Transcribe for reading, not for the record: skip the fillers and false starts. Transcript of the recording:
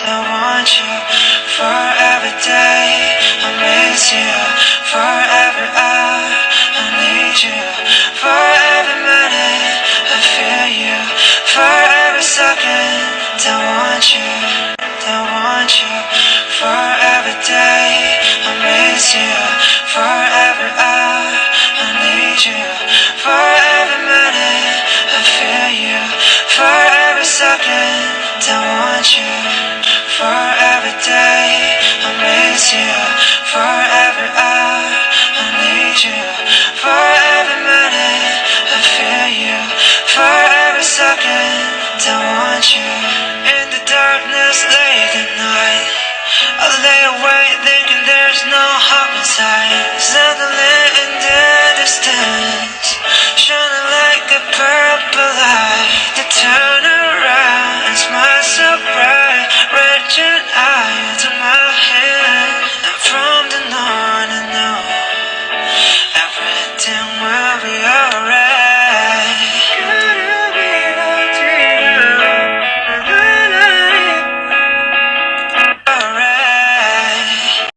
I want you for every day. I miss you forever. I need you for every minute. I feel you for every second. I want you for every day. I miss you forever. I need you for every minute. I feel you for every second. I want you for every day. I miss you forever. I need you for every minute. I feel you for every second. I want you in the darkness late at night. I lay awake thinking there's no hope inside.